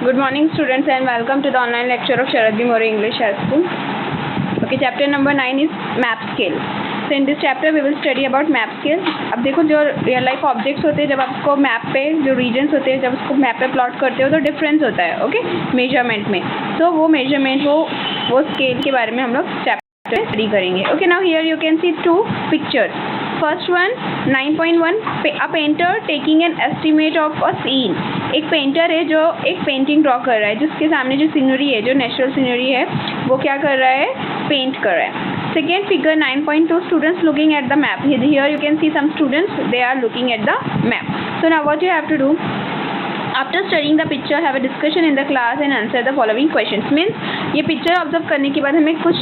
Good morning students and welcome to the online lecture of Sharad B. More English High School. Okay, chapter number 9 is map scale. So in this chapter we will study about map scale. अब देखो जो real life objects होते हैं जब आपको map पे जो regions होते हैं जब उसको मैप पे प्लॉट करते हो तो डिफरेंस होता है ओके मेजरमेंट में. तो वो मेजरमेंट वो स्केल के बारे में हम लोग चैप्टर स्टडी करेंगे. Okay now here you can see two pictures. First one 9.1 a painter taking an estimate of a scene. एक पेंटर है जो एक पेंटिंग ड्रॉ कर रहा है जिसके सामने जो सीनरी है जो नेचुरल सीनरी है वो क्या कर रहा है पेंट कर रहा है. Second figure 9.2 students looking at the map. Here you can see some students they are looking at the map. So now what you have to do after studying the picture have a discussion in the class and answer the following questions. Means ये picture observe करने के बाद हमें कुछ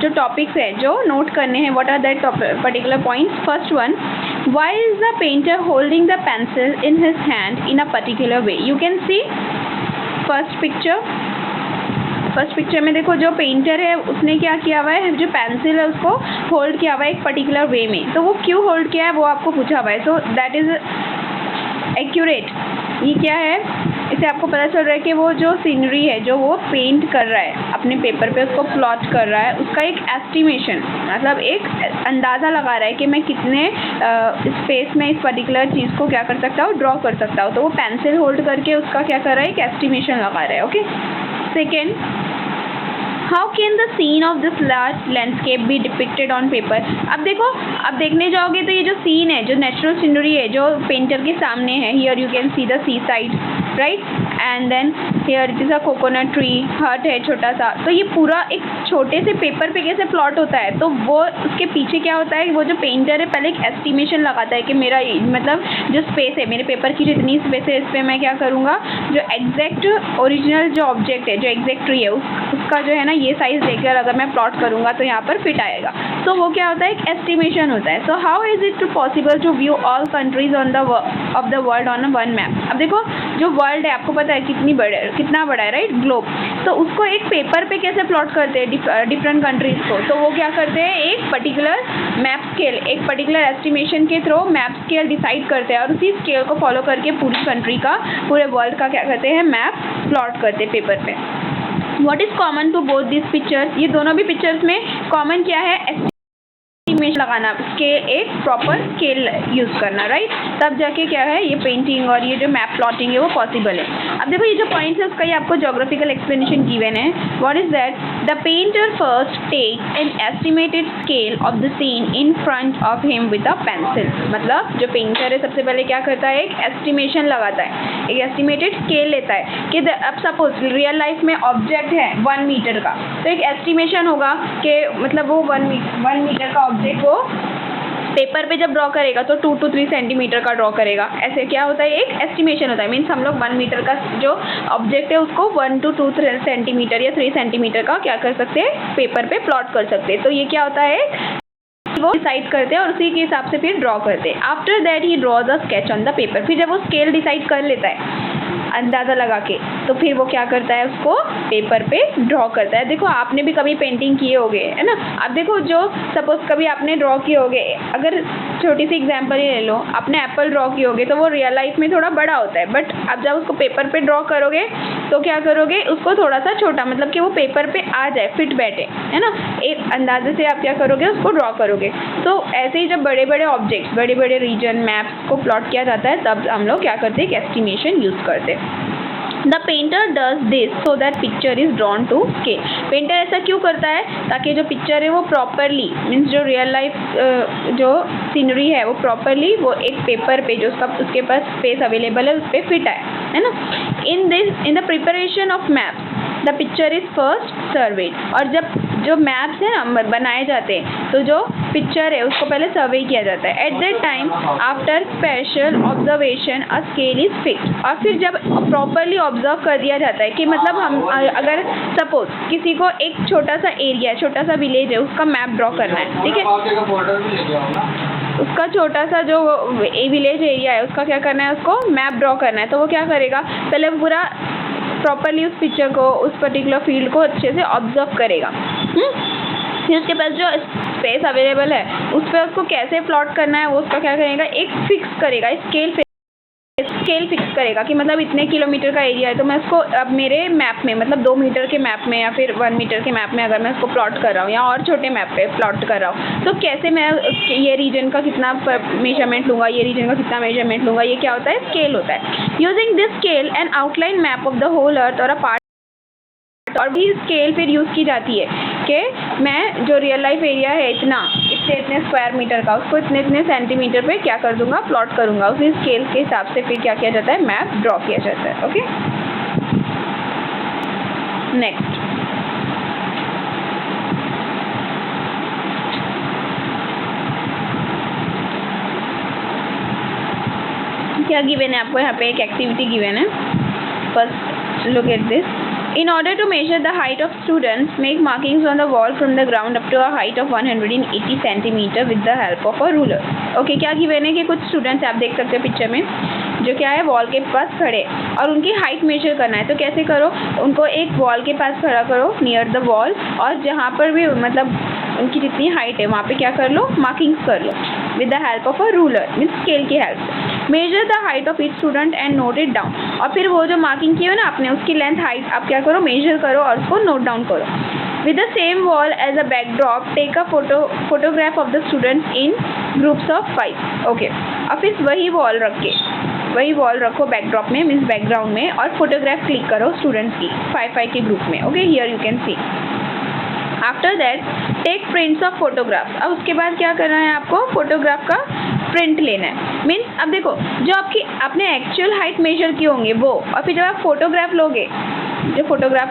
जो topics है जो note करने हैं. what are that particular points. First one, why is the painter holding the pencil in his hand in a particular way. You can see first picture में देखो जो पेंटर है उसने क्या किया हुआ है जो पेंसिल है उसको होल्ड किया हुआ है एक पर्टिकुलर वे में. तो वो क्यों होल्ड किया है वो आपको पूछा हुआ है. So that is accurate. ये क्या है इससे आपको पता चल रहा है कि वो जो सीनरी है जो वो पेंट कर रहा है अपने पेपर पे उसको प्लॉट कर रहा है उसका एक एस्टिमेशन मतलब एक अंदाज़ा लगा रहा है कि मैं कितने स्पेस में इस पर्टिकुलर चीज़ को क्या कर सकता हूँ ड्रॉ कर सकता हूँ. तो वो पेंसिल होल्ड करके उसका क्या कर रहा है एक एस्टिमेशन लगा रहा है. Okay second, how can the scene of this large landscape be depicted on paper. अब देखो अब देखने जाओगे तो ये जो सीन है जो नेचुरल सीनरी है जो पेंटर के सामने है. Here you can see the sea side right and then here it is a coconut tree hut है छोटा सा. तो ये पूरा एक छोटे से पेपर पे कैसे प्लॉट होता है तो वो उसके पीछे क्या होता है वो जो पेंटर है पहले एक एस्टिमेशन लगाता है कि मेरा मतलब जो स्पेस है मेरे पेपर की जितनी स्पेस है इस पर मैं क्या करूँगा जो एग्जैक्ट ओरिजिनल जो ऑब्जेक्ट है जो एग्जैक्ट ट्री है उसका जो है ना ये साइज लेकर अगर मैं प्लॉट करूँगा तो यहाँ पर फिट आएगा. तो वो क्या होता है एक एस्टिमेशन होता है. So how is it possible to view all countries on the of the world on one map. अब देखो जो वर्ल्ड है आपको पता है कितना बड़ा है राइट ग्लोब. तो उसको एक पेपर पे कैसे प्लॉट करते हैं डिफरेंट कंट्रीज को. तो वो क्या करते हैं एक पर्टिकुलर मैप स्केल एक पर्टिकुलर एस्टिमेशन के थ्रू मैप स्केल डिसाइड करते हैं और उसी स्केल को फॉलो करके पूरी कंट्री का पूरे वर्ल्ड का क्या करते हैं मैप प्लॉट करते हैं पेपर पे. What is common to both these pictures. ये दोनों भी पिक्चर्स में कॉमन क्या है एस्टिमेशन लगाना स्केल एक प्रॉपर स्केल यूज़ करना राइट. तब जाके क्या है ये पेंटिंग और ये जो मैप प्लॉटिंग है वो पॉसिबल है. अब देखो ये जो पॉइंट्स है उसका ये आपको जोग्राफिकल एक्सप्लेनेशन गिवन है. What is that the painter first take an estimated scale of the scene in front of him with a pencil. मतलब जो पेंटर है सबसे पहले क्या करता है एक एस्टिमेशन लगाता है एक एस्टिमेटेड स्केल लेता है कि अब सपोज रियल लाइफ में ऑब्जेक्ट है 1 मीटर का तो एक एस्टिमेशन होगा कि मतलब वो 1 मीटर का ऑब्जेक्ट वो पेपर पे जब ड्रॉ करेगा तो 2 to 3 सेंटीमीटर का ड्रॉ करेगा. ऐसे क्या होता है एक एस्टिमेशन होता है. मीन्स हम लोग 1 मीटर का जो ऑब्जेक्ट है उसको 1 to 2 सेंटीमीटर या 3 सेंटीमीटर का क्या कर सकते हैं पेपर पे प्लॉट कर सकते हैं. तो ये क्या होता है वो डिसाइड करते हैं और उसी के हिसाब से फिर ड्रॉ करते हैं. After that he draw the sketch on the paper. फिर जब वो स्केल डिसाइड कर लेता है अंदाज़ा लगा के तो फिर वो क्या करता है उसको पेपर पे ड्रॉ करता है. देखो आपने भी कभी पेंटिंग किए होगे है ना. अब देखो जो सपोज कभी आपने ड्रॉ किए होगे अगर छोटी सी एग्जांपल ही ले लो आपने एप्पल ड्रॉ किए होगे तो वो रियल लाइफ में थोड़ा बड़ा होता है बट अब जब उसको पेपर पे ड्रॉ करोगे तो क्या करोगे उसको थोड़ा सा छोटा मतलब कि वो पेपर पे आ जाए फिट बैठे है ना. एक अंदाजे से आप क्या करोगे उसको ड्रॉ करोगे. तो ऐसे ही जब बड़े बड़े ऑब्जेक्ट्स बड़े बड़े रीजन मैप्स को प्लॉट किया जाता है तब हम लोग क्या करते हैं एक एस्टिमेशन यूज़ करते हैं. The painter does this so that picture is drawn to scale. Painter ऐसा क्यों करता है ताकि जो पिक्चर है वो प्रॉपरली मीन्स जो रियल लाइफ जो सीनरी है वो प्रॉपरली वो एक पेपर पे जो उसके पास स्पेस अवेलेबल है उस पर फिट आए है ना. In the preparation of maps the picture is first served. और जब जो मैप्स है ना बनाए जाते हैं तो जो पिक्चर है उसको पहले सर्वे किया जाता है. At that time after special observation a scale is fixed. और फिर जब प्रॉपरली ऑब्जर्व कर दिया जाता है कि मतलब हम अगर सपोज किसी को एक छोटा सा एरिया छोटा सा विलेज है उसका मैप ड्रॉ करना है ठीक है उसका छोटा सा जो विलेज एरिया है उसका क्या करना है उसको मैप ड्रॉ करना है. तो वो क्या करेगा पहले पूरा प्रॉपरली उस पिक्चर को उस पर्टिकुलर फील्ड को अच्छे से ऑब्जर्व करेगा. फिर उसके पास जो स्पेस अवेलेबल है उस पर उसको कैसे प्लॉट करना है वो उसका क्या करेगा एक फिक्स करेगा स्केल फिक्स करेगा कि मतलब इतने किलोमीटर का एरिया है, तो मैं उसको अब मेरे मैप में मतलब 2 मीटर के मैप में या फिर 1 मीटर के मैप में अगर मैं उसको प्लॉट कर रहा हूँ या और छोटे मैप पे प्लॉट कर रहा हूँ, तो कैसे मैं ये रीजन का कितना मेजरमेंट लूँगा, ये रीजन का कितना मेजरमेंट लूँगा, ये क्या होता है, स्केल होता है। Using this scale an outline map of the whole earth और अ पार्ट, और भी स्केल फिर यूज़ की जाती है कि मैं जो रियल लाइफ एरिया है इतना इतने स्क्वायर मीटर का, उसको इतने सेंटीमीटर पे क्या कर दूंगा, प्लॉट करूंगा। उसी स्केल के हिसाब से फिर क्या किया जाता है, मैप ड्रॉ किया जाता है। ओके, नेक्स्ट क्या गिवन है आपको, यहाँ पे एक एक्टिविटी गिवन है। First look at this. In order to measure the height of students, make markings on the wall from the ground up to a height of 180 centimeter with the help of a ruler. Okay, क्या given है कि कुछ students आप देख सकते हो picture में, जो क्या है वॉल के पास खड़े और उनकी हाइट मेजर करना है। तो कैसे करो, उनको एक वॉल के पास खड़ा करो नियर द वॉल, और जहाँ पर भी मतलब उनकी जितनी हाइट है वहाँ पे क्या कर लो, मार्किंग्स कर लो with the help of a ruler, mean scale की हेल्प से। Measure the height of each student and note it down, और फिर वो जो मार्किंग की है ना आपने, उसकी लेंथ हाइट आप क्या करो, मेजर करो और उसको नोट डाउन करो। With the same wall as a backdrop take a photograph of the students in groups of 5। Okay, अब फिर वही वॉल रखो बैकड्रॉप में, मीन्स बैकग्राउंड में, और फोटोग्राफ क्लिक करो स्टूडेंट्स की 5-5 के ग्रुप में। Okay, here you can see. After that take prints of photographs. अब उसके बाद क्या करना है आपको, फोटोग्राफ का प्रिंट लेना है। मीन्स अब देखो, जो आपने एक्चुअल हाइट मेजर की होंगे वो, और फिर जब आप फोटोग्राफ लोगे, जो फोटोग्राफ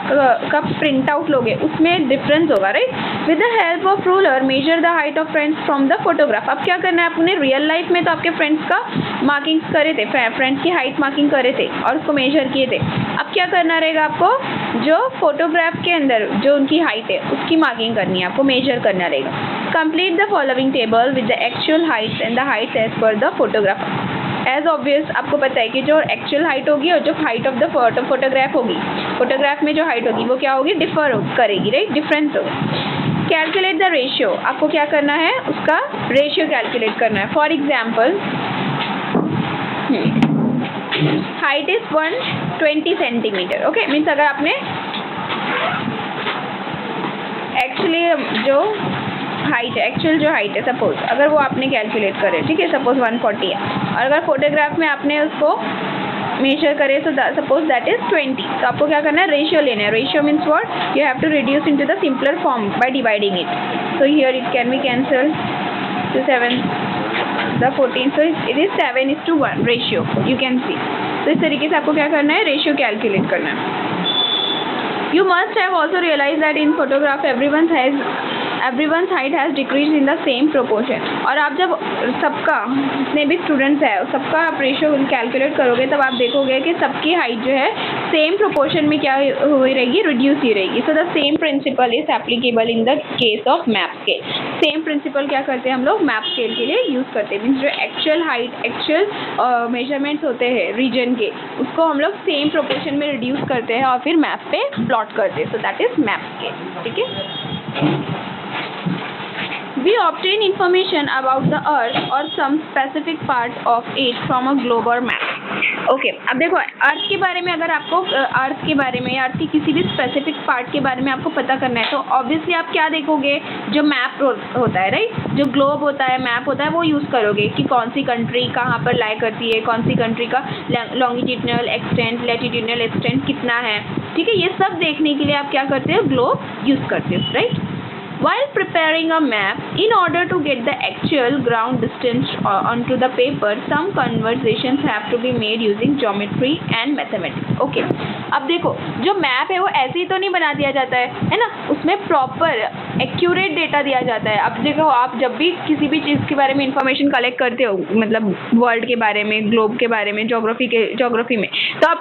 का प्रिंट आउट लोगे, उसमें डिफरेंस होगा, right. With the help of ruler major the height of friends from the photograph. अब क्या करना है, आपने रियल लाइफ में तो आपके फ्रेंड्स का मार्किंग्स करे थे, फ्रेंड्स की हाइट मार्किंग करे थे और उसको मेजर किए थे। अब क्या करना रहेगा आपको, जो फोटोग्राफ के अंदर जो उनकी हाइट है उसकी मार्किंग करनी है, आपको मेजर करना रहेगा। Complete the following table with the actual height and the height as per the photograph. As obvious आपको पता है कि जो एक्चुअल हाइट होगी और जो हाइट ऑफ द फोटोग्राफ होगी, फोटोग्राफ में जो हाइट होगी वो क्या होगी, डिफर करेगी, राइट, डिफरेंस होगी। कैलकुलेट द रेशियो, आपको क्या करना है, उसका रेशियो कैलकुलेट करना है। For example height is 120 centimetre. Okay, means अगर आपने एक्चुअली जो एक्चुअल जो हाइट है, सपोज अगर वो आपने कैलकुलेट करे, ठीक है, सपोज 140 है, और अगर फोटोग्राफ में आपने उसको मेजर करे तो सपोज दैट इज 20, तो आपको क्या करना है, रेशियो लेना है। Ratio means what, you have to reduce into the simpler form by dividing it. So here it can be cancel to 7 the 14, so it is 7:1 ratio, you can see. तो इस तरीके से आपको क्या करना है, रेशियो कैलकुलेट करना है। You must have also realized that in photograph everyone's height has decreased in the same proportion। और आप जब सबका जितने भी स्टूडेंट्स हैं सबका आप रेशियो कैलकुलेट करोगे, तब आप देखोगे कि सबकी हाइट जो है सेम प्रोपोर्शन में क्या हुई रहेगी, रिड्यूस ही रहेगी। So the same principle is applicable in the case of map scale. Same principle क्या करते हैं हम लोग, मैप स्केल के लिए यूज़ करते हैं। मीन्स जो एक्चुअल हाइट, एक्चुअल मेजरमेंट्स होते हैं रीजन के, उसको हम लोग सेम प्रोपोर्शन में रिड्यूस करते हैं और फिर मैप पे प्लॉट करते हैं। So that is map scale, ठीक है। We obtain information about the earth or some specific part of it from a globe or map। Okay, अब देखो अर्थ के बारे में, अगर आपको अर्थ के बारे में या अर्थ की किसी भी स्पेसिफिक पार्ट के बारे में आपको पता करना है, तो ऑब्वियसली आप क्या देखोगे, जो मैप होता है, राइट, जो ग्लोब होता है, मैप होता है, वो यूज़ करोगे कि कौन सी कंट्री कहाँ पर लाई करती है, कौन सी कंट्री का लॉन्गिट्यूडनल एक्सटेंट, लैटिट्यूडनल एक्सटेंट कितना है, ठीक है। ये सब देखने के लिए आप क्या करते हो, ग्लोब यूज़ करते हो, right. While preparing a map, in order to get the actual ground distance onto the paper, some conversions have to be made using geometry and mathematics। Okay, अब देखो जो मैप है वो ऐसे ही तो नहीं बना दिया जाता है ना, उसमें प्रॉपर एक्यूरेट डेटा दिया जाता है। अब देखो, आप जब भी किसी भी चीज़ के बारे में इंफॉर्मेशन कलेक्ट करते हो, मतलब वर्ल्ड के बारे में, ग्लोब के बारे में, जोग्राफी में, तो आप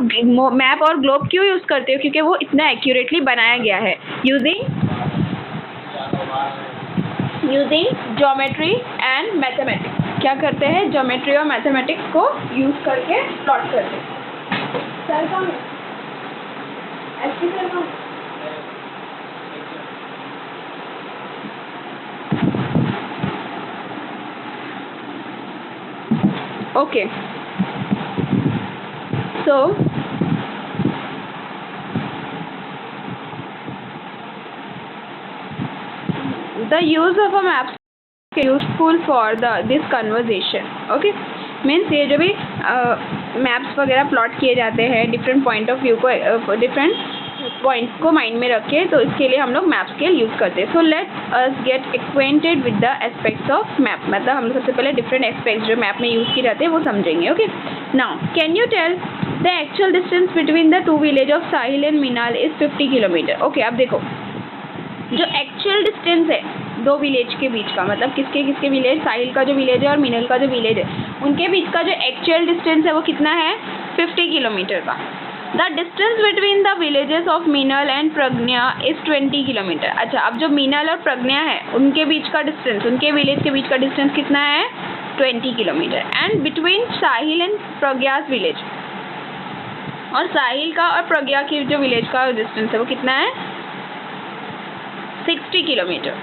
मैप और ग्लोब क्यों यूज़ करते हो, क्योंकि वो इतना एक्यूरेटली बनाया गया है यूजिंग ज्योमेट्री एंड मैथमेटिक्स। क्या करते हैं, ज्योमेट्री और मैथमेटिक्स को यूज करके प्लॉट करते हैं। Okay, So the use of a map is useful for this conversation. Okay, means ये जो भी मैप्स वगैरह प्लॉट किए जाते हैं डिफरेंट पॉइंट ऑफ व्यू को डिफरेंट पॉइंट्स को माइंड में रखे, तो इसके लिए हम लोग मैप स्केल यूज़ करते हैं. So let us get acquainted with the aspects of map. मतलब हम लोग सबसे पहले डिफरेंट एस्पेक्ट्स जो मैप में यूज़ किए जाते हैं वो समझेंगे. Okay, now can you tell the actual distance between the two village of Sahil and Meenal is 50 kilometre. Okay, अब देखो जो एक्चुअल डिस्टेंस है दो विलेज के बीच का, मतलब किसके किसके विलेज, साहिल का जो विलेज है और मीनल का जो विलेज है, उनके बीच का जो एक्चुअल डिस्टेंस है वो कितना है, 50 किलोमीटर का. The distance between the villages of Meenal and Pragya is 20 kilometre. अच्छा, अब जो मीनल और प्रज्ञा है उनके बीच का डिस्टेंस, उनके विलेज के बीच का डिस्टेंस कितना है, 20 kilometre. And between Sahil and Pragya's village, और साहिल का और प्रज्ञा की जो विलेज का डिस्टेंस है वो कितना है, 60 kilometre.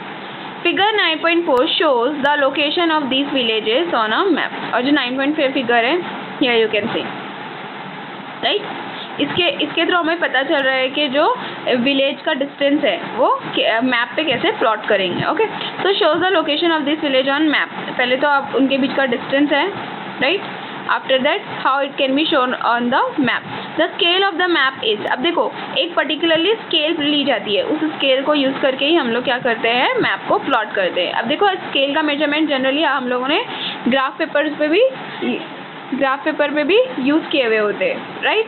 Figure 9.4 shows the location of these villages on a map. और जो 9.5 फिगर है, here you can see, right. इसके थ्रू हमें पता चल रहा है कि जो विलेज का डिस्टेंस है वो मैप पे कैसे प्लॉट करेंगे. ओके, तो shows the location of this village on map. पहले तो आप उनके बीच का डिस्टेंस है, right. After that how it can be shown on the map. The scale of the map is, अब देखो एक पर्टिकुलरली स्केल ली जाती है, उस स्केल को यूज़ करके ही हम लोग क्या करते हैं, मैप को प्लॉट करते हैं. अब देखो स्केल का मेजरमेंट जनरली हम लोगों ने ग्राफ पेपर पे भी यूज़ किए हुए होते हैं, राइट.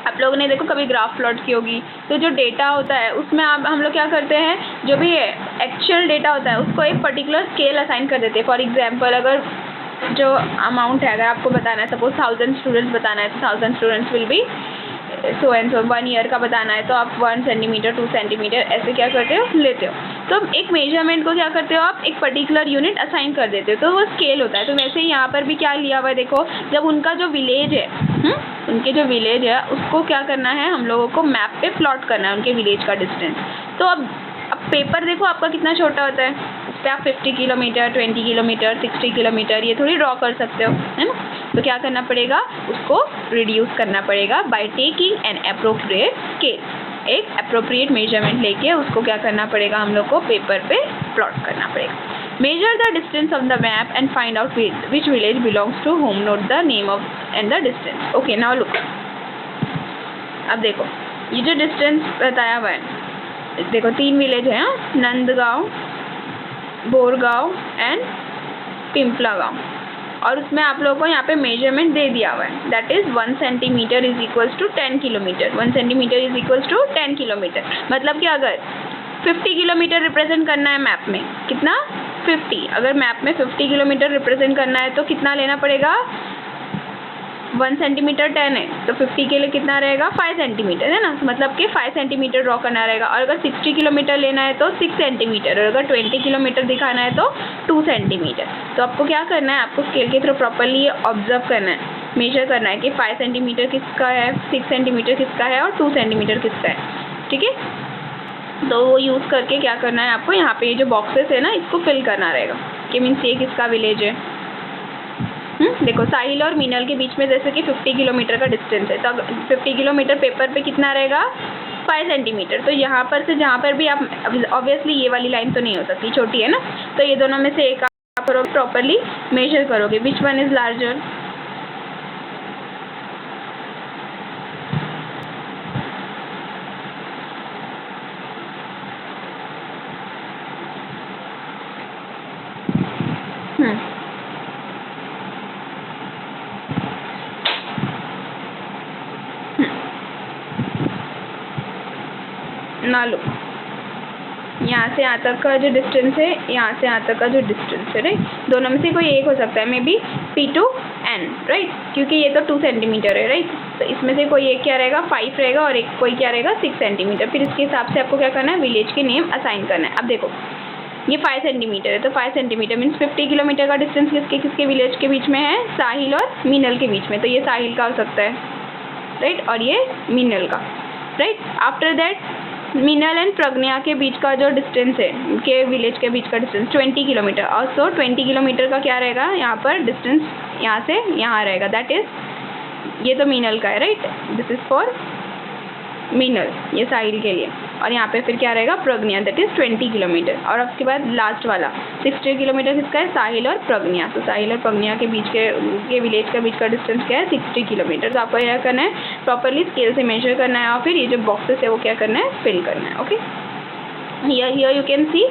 आप लोगों ने देखो कभी ग्राफ प्लॉट की होगी, तो जो डेटा होता है उसमें हम लोग क्या करते हैं, जो भी एक्चुअल डेटा होता है उसको एक पर्टिकुलर स्केल असाइन कर देते हैं. फॉर एग्जांपल अगर जो अमाउंट है अगर आपको बताना है, सपोज 1000 स्टूडेंट्स बताना है, तो 1000 students will be so and so. 1 year का बताना है तो आप 1 सेंटीमीटर 2 सेंटीमीटर ऐसे क्या करते हो, लेते हो. तो एक मेजरमेंट को क्या करते हो आप, एक पर्टिकुलर यूनिट असाइन कर देते हो, तो वो स्केल होता है. तो वैसे ही यहाँ पर भी क्या लिया हुआ है, देखो जब उनका जो विलेज है, उनके जो विलेज है उसको क्या करना है, हम लोगों को मैप पे प्लॉट करना है उनके विलेज का डिस्टेंस. तो अब पेपर देखो आपका कितना छोटा होता है, उस पर आप 50 किलोमीटर 20 किलोमीटर 60 किलोमीटर ये थोड़ी ड्रॉ कर सकते हो, है ना. तो क्या करना पड़ेगा, उसको रिड्यूस करना पड़ेगा by taking an appropriate scale. एक अप्रोप्रिएट मेजरमेंट लेके उसको क्या करना पड़ेगा, हम लोग को पेपर पे प्लॉट करना पड़ेगा. Measure the distance of the map and find out which village belongs to home. Note the name of and the distance. Okay, now look. अब देखो ये जो डिस्टेंस बताया हुआ है, देखो 3 विलेज है, नंदगांव, बोरगांव एंड पिंपला गांव, और उसमें आप लोगों को यहाँ पे मेजरमेंट दे दिया हुआ है, that is 1 centimetre is equals to 10 kilometre. 1 centimetre is equals to 10 kilometre. मतलब कि अगर 50 किलोमीटर रिप्रेजेंट करना है मैप में, कितना, 50. अगर मैप में 50 किलोमीटर रिप्रेजेंट करना है तो कितना लेना पड़ेगा, 1 सेंटीमीटर 10 है तो 50 के लिए कितना रहेगा, 5 सेंटीमीटर, है ना. मतलब कि 5 सेंटीमीटर ड्रॉ करना रहेगा. और अगर 60 किलोमीटर लेना है तो 6 सेंटीमीटर, और अगर 20 किलोमीटर दिखाना है तो 2 सेंटीमीटर. तो आपको क्या करना है, आपको स्केल के थ्रू प्रॉपरली ऑब्जर्व करना है, मेजर करना है कि 5 सेंटीमीटर किसका है, 6 सेंटीमीटर किसका है और 2 सेंटीमीटर किसका है. ठीक है, तो वो यूज़ करके क्या करना है आपको, यहाँ पे ये जो बॉक्सेस है ना इसको फिल करना रहेगा कि मीन्स ये किसका विलेज है. देखो साहिल और मीनल के बीच में जैसे कि 50 किलोमीटर का डिस्टेंस है, तो 50 किलोमीटर पेपर पे कितना रहेगा, 5 सेंटीमीटर. तो यहाँ पर से जहाँ पर भी आप, ऑब्वियसली ये वाली लाइन तो नहीं हो सकती, छोटी है ना, तो ये दोनों में से एक आप करोगे, प्रॉपरली मेजर करोगे विच वन इज़ लार्जर. ना लो, यहाँ से यहाँ तक का जो डिस्टेंस है, यहाँ से यहाँ तक का जो डिस्टेंस है, राइट, दोनों में से कोई एक हो सकता है, may be P to N, right, क्योंकि ये तो 2 सेंटीमीटर है, राइट. तो इसमें से कोई एक क्या रहेगा, 5 रहेगा, और एक कोई क्या रहेगा, 6 सेंटीमीटर. फिर इसके हिसाब से आपको क्या करना है, विलेज के नेम असाइन करना है. अब देखो ये 5 सेंटीमीटर है, तो 5 सेंटीमीटर मीन्स 50 किलोमीटर का डिस्टेंस किसके विलेज के बीच में है, साहिल और मीनल के बीच में. तो ये साहिल का हो सकता है, राइट, और ये मीनल का, right. After that Meenal and Pragya के बीच का जो डिस्टेंस है, के विलेज के बीच का डिस्टेंस 20 किलोमीटर. और सो 20 किलोमीटर का क्या रहेगा यहाँ पर डिस्टेंस, यहाँ से यहाँ रहेगा, दैट इज़ ये तो मीनल का है, right, this is for Meenal, ये साहिल के लिए। और यहाँ पे फिर क्या रहेगा, प्रज्ञा, दैट इज 20 किलोमीटर। और उसके बाद लास्ट वाला 60 किलोमीटर किसका है, साहिल और प्रज्ञा। तो साहिल और प्रज्ञा के बीच के विलेज का बीच का डिस्टेंस क्या है, 60 किलोमीटर। तो आपको क्या करना है, प्रॉपरली स्केल से मेजर करना है और फिर ये जो बॉक्सेस है वो क्या करना है, फिल करना है। Okay, here you can see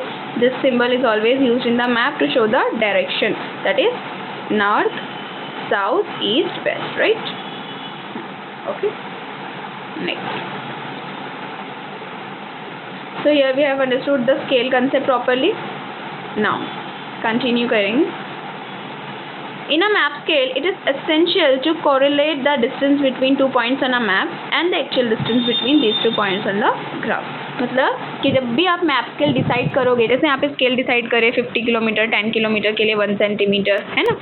this symbol is always used in the map to show the direction, that is north, south, east, west, right? Okay, next. So here we have understood the scale concept properly. Now continue करेंगे. In a map scale, it is essential to correlate the distance between 2 points on a map and the actual distance between these 2 points on the graph. मतलब कि जब भी आप map scale decide करोगे, जैसे यहाँ पे स्केल डिसाइड करें 50 किलोमीटर, 10 किलोमीटर के लिए 1 सेंटीमीटर, है ना,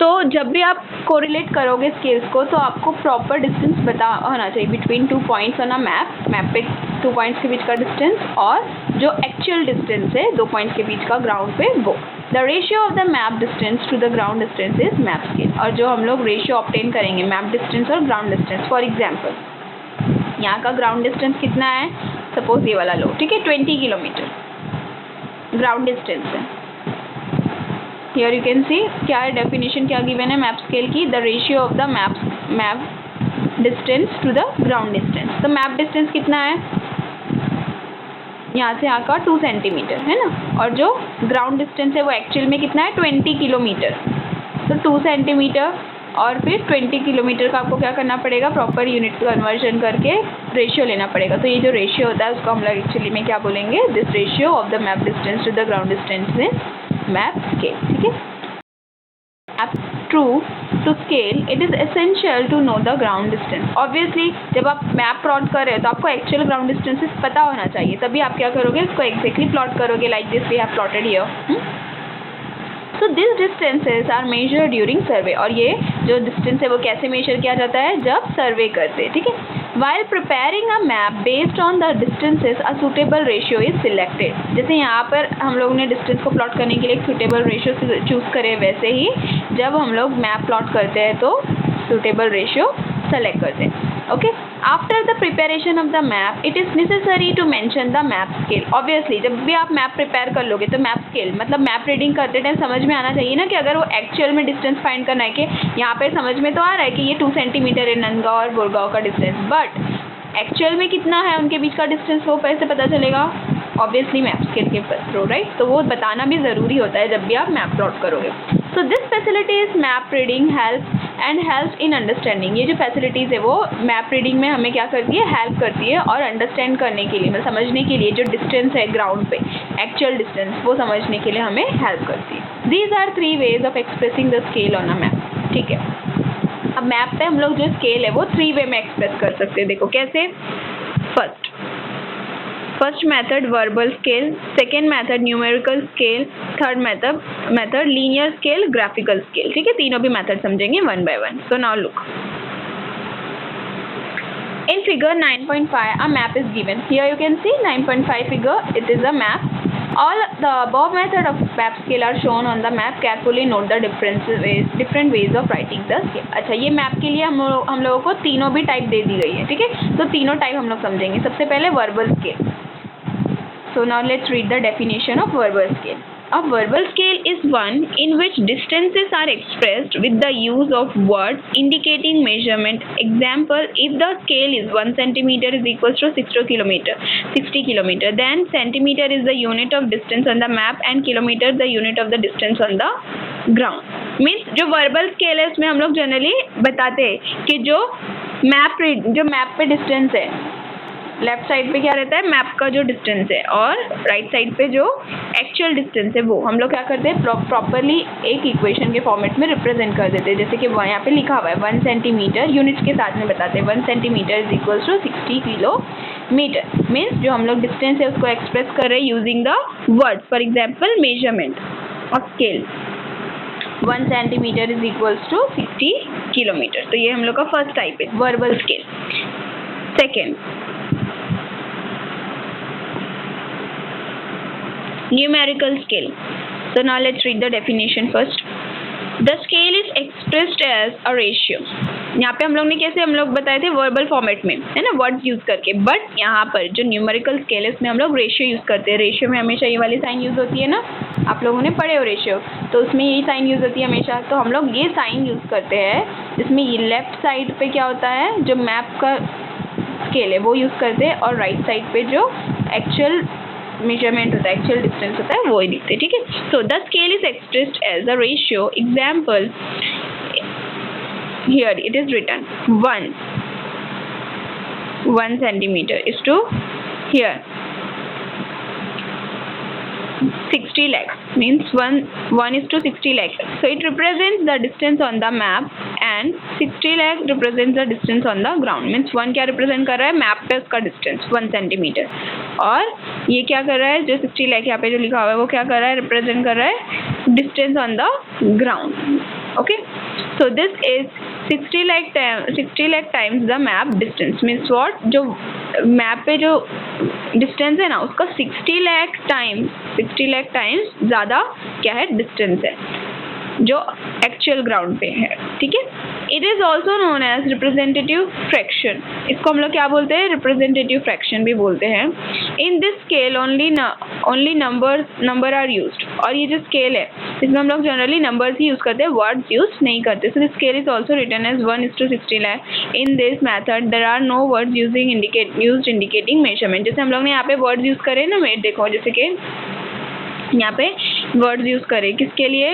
तो जब भी आप कोरिलेट करोगे स्केल्स को तो आपको प्रॉपर डिस्टेंस पता होना चाहिए between 2 points on a map पे 2 पॉइंट्स के बीच का डिस्टेंस और जो एक्चुअल डिस्टेंस है 2 पॉइंट्स के बीच का ग्राउंड पे वो। The ratio of the map distance to the ground distance is map scale. और जो हम लोग रेशियो ऑब्टेन करेंगे मैप डिस्टेंस और ग्राउंड डिस्टेंस, फॉर एग्जाम्पल यहाँ का ग्राउंड डिस्टेंस कितना है, सपोज ये वाला लो, ठीक है, 20 किलोमीटर ग्राउंड डिस्टेंस है। हियर यू कैन सी क्या है डेफिनेशन, क्या गिवन है मैप स्केल की, the ratio of the map distance to the ground distance. तो मैप डिस्टेंस कितना है, यहाँ से यहाँ का 2 सेंटीमीटर है ना, और जो ग्राउंड डिस्टेंस है वो एक्चुअल में कितना है 20 किलोमीटर। तो 2 सेंटीमीटर और फिर 20 किलोमीटर का आपको क्या करना पड़ेगा, प्रॉपर यूनिट कन्वर्जन करके रेशियो लेना पड़ेगा। तो ये जो रेशियो होता है उसको हम लोग एक्चुअली में क्या बोलेंगे, this ratio of the map distance to the ground distance is map scale. ठीक है, map true to scale it is essential to know the ground distance. Obviously जब आप मैप प्लॉट कर रहे हो तो आपको एक्चुअल ग्राउंड डिस्टेंसेस पता होना चाहिए, तभी आप क्या करोगे, इसको एग्जैक्टली प्लॉट करोगे, like this we have plotted here. So these distances are measured during survey। और ये जो डिस्टेंस है वो कैसे मेजर किया जाता है, जब सर्वे करते हैं। ठीक है, while preparing a map based on the distances a suitable ratio is selected। जैसे यहाँ पर हम लोग ने डिस्टेंस को प्लॉट करने के लिए एक सुटेबल रेशियो चूज करे, वैसे ही जब हम लोग मैप प्लॉट करते हैं तो सुटेबल रेशियो सेलेक्ट करते हैं। Okay, after the preparation of the map it is necessary to mention the map scale. Obviously जब भी आप मैप प्रिपेयर कर लोगे तो मैप स्केल मतलब मैप रीडिंग करते टाइम समझ में आना चाहिए ना कि अगर वो एक्चुअल में डिस्टेंस फाइंड करना है कि यहाँ पे समझ में तो आ रहा है कि ये 2 सेंटीमीटर है नंदगांव और बोरगांव का डिस्टेंस, बट एक्चुअल में कितना है उनके बीच का डिस्टेंस वो कैसे पता चलेगा, ऑब्वियसली मैप स्केल के थ्रू, राइट। तो वो बताना भी ज़रूरी होता है जब भी आप मैप प्लॉट करोगे। So this facility is map reading help in understanding. ये जो फैसिलिटीज़ है वो मैप रीडिंग में हमें क्या करती है, हेल्प करती है, और अंडरस्टैंड करने के लिए मतलब समझने के लिए जो डिस्टेंस है ग्राउंड पे एक्चुअल डिस्टेंस वो समझने के लिए हमें हेल्प करती है। These are 3 ways of expressing the scale on a map. ठीक है, अब मैप पे हम लोग जो स्केल है वो 3 वे में एक्सप्रेस कर सकते हैं। देखो कैसे, first method verbal scale, second method numerical scale, third method linear scale, graphical scale. ठीक है, तीनों भी मेथड समझेंगे one by one. So now look, in figure 9.5 a map is given। Here you can see 9.5 figure, it is a map। All the above method of map scale are shown on the map। Carefully note the different ways of writing the scale। अच्छा, ये map के लिए हम लोगों को तीनों भी type दे दी गई है। ठीक है, तो तीनों टाइप हम लोग समझेंगे। सबसे पहले verbal scale. So now let's read the definition of verbal scale। A verbal scale is one in which distances are expressed with the use of words indicating measurement। Example, if the scale is 1 centimeter is equals to 60 kilometer, then centimeter is the unit of distance on the map and kilometer the unit of the distance on the ground। Means जो verbal scale है उसमें हम लोग generally बताते हैं कि जो map पे डिस्टेंस है, लेफ्ट साइड पे क्या रहता है, मैप का जो डिस्टेंस है, और राइट साइड पे जो एक्चुअल डिस्टेंस है वो हम लोग क्या करते हैं, प्रॉपरली एक इक्वेशन के फॉर्मेट में रिप्रेजेंट कर देते हैं। जैसे कि यहाँ पे लिखा हुआ है 1 सेंटीमीटर, यूनिट्स के साथ में बताते हैं 1 centimetre is equals to 60 kilometre. Means जो हम लोग डिस्टेंस है उसको एक्सप्रेस कर रहे हैं using the words. For example measurement of scale 1 centimetre is equals to 60 kilometre. तो ये हम लोग का फर्स्ट टाइप है verbal scale. Second, numerical scale। So now let's read the definition first। The scale is expressed as a ratio यहाँ पे हम लोग ने कैसे हम लोग बताए थे वर्बल फॉर्मेट में, है ना, वर्ड्स यूज करके। बट यहाँ पर जो न्यूमेरिकल स्केल है उसमें हम लोग रेशियो यूज करते हैं। रेशियो में हमेशा ये वाली साइन यूज होती है ना, आप लोगों ने पढ़े हो रेशियो, तो उसमें यही साइन यूज होती है हमेशा। तो हम लोग ये साइन यूज करते हैं जिसमें ये लेफ्ट साइड पे क्या होता है, जो मैप का स्केल है वो यूज करते हैं, और राइट साइड पे जो एक्चुअल मेजरमेंट होता है, एक्चुअल डिस्टेंस होता है, वो ही दिखते हैं, ठीक है। So the scale is expressed as a ratio. Example, here it is written 1 centimeter is to here 60 lakhs, means 1 is to 60 lakhs. So it represents the distance on the map and 60 lakh represents the distance on the ground. Means 1 क्या represent कर रहा है, map पे उसका distance 1 centimetre, और ये क्या कर रहा है, जो 60 लाख यहाँ पे जो लिखा हुआ है वो क्या कर रहा है, रिप्रेजेंट कर रहा है distance on the ground. Okay, so this is 60 lakh times the map distance, means what, जो मैप पे जो डिस्टेंस है ना उसका 60 लाख टाइम्स ज़्यादा क्या है, डिस्टेंस है जो एक्चुअल ग्राउंड पे है, ठीक है। It is also known as representative fraction. इसको हम लोग क्या बोलते हैं, रिप्रेजेंटेटिव फ्रैक्शन भी बोलते हैं। In this scale only number are used, और ये जो स्केल है इसमें हम लोग जनरली नंबर्स ही यूज़ करते हैं, वर्ड्स यूज नहीं करते। So this scale is also written as 1:60 lakh. In this method there are no words used indicating measurement. जैसे हम लोग ने यहाँ पे वर्ड्स यूज़ करे ना, देखो जैसे कि यहाँ पे वर्ड्स यूज़ करें किसके लिए,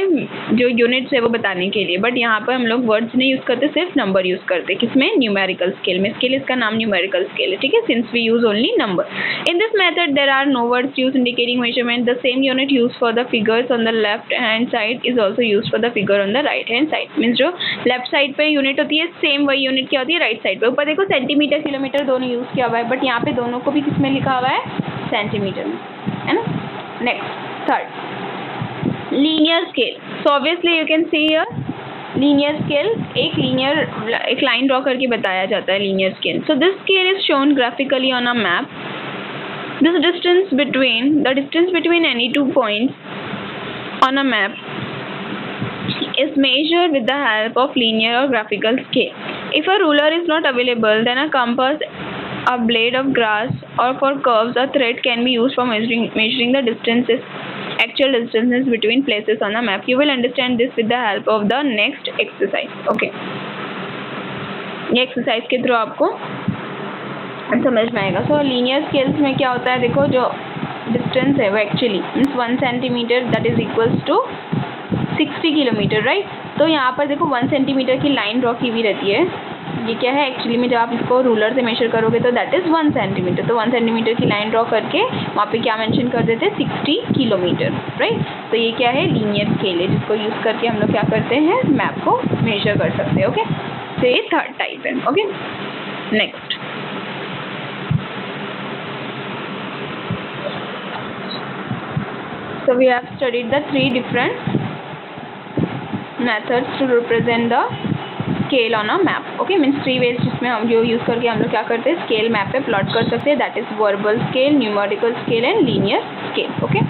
जो यूनिट्स है वो बताने के लिए, बट यहाँ पर हम लोग वर्ड्स नहीं यूज़ करते, सिर्फ नंबर यूज़ करते। किसमें, न्यूमेरिकल स्केल में। इसके लिए इसका नाम न्यूमेरिकल स्केल है, ठीक है, since we use only number. In this method there are no words use indicating measurement. The same unit use for the figures on the left hand side is also use for the figure on the right hand side. Means जो left side पे unit होती है same वही unit क्या होती है, right side पे। ऊपर देखो सेंटीमीटर किलोमीटर दोनों यूज़ किया हुआ है, बट यहाँ पे दोनों को भी किसमें लिखा हुआ है, सेंटीमीटर में, है ना। Next, third, linear scale. So obviously you can see here linear scale, एक लाइन ड्रॉ करके बताया जाता है linear scale. So this scale is shown graphically on a map. The distance between any 2 points on a map is measured with the help of linear or graphical scale. If a ruler is not available, then a compass, a blade of grass, or for curves a thread can be used for measuring the actual distances between places on the map. You will understand this with the help of the next exercise. Okay, ये exercise के through आपको समझ में आएगा। सो linear scales में क्या होता है, देखो जो डिस्टेंस है वो actually means 1 centimetre that is equals to 60 kilometre, right. तो यहाँ पर देखो 1 सेंटीमीटर की लाइन ड्रॉ की हुई रहती है। ये क्या है एक्चुअली में, जब आप इसको रूलर से मेजर करोगे तो दैट इज़ 1 सेंटीमीटर। तो 1 सेंटीमीटर की लाइन ड्रॉ करके वहाँ पे क्या मेंशन कर देते हैं, 60 किलोमीटर, राइट। तो ये क्या है, लीनियर स्केल है, जिसको यूज़ करके हम लोग क्या करते हैं, मैप को मेजर कर सकते हैं। ओके, तो ये थर्ड टाइप है। Okay, next, so we have studied the 3 different methods to represent the scale on a map. Okay, means 3 ways जिसमें हम जो यूज़ करके हम लोग क्या करते हैं, स्केल मैप पे प्लॉट कर सकते हैं, that is verbal scale, numerical scale and linear scale. Okay.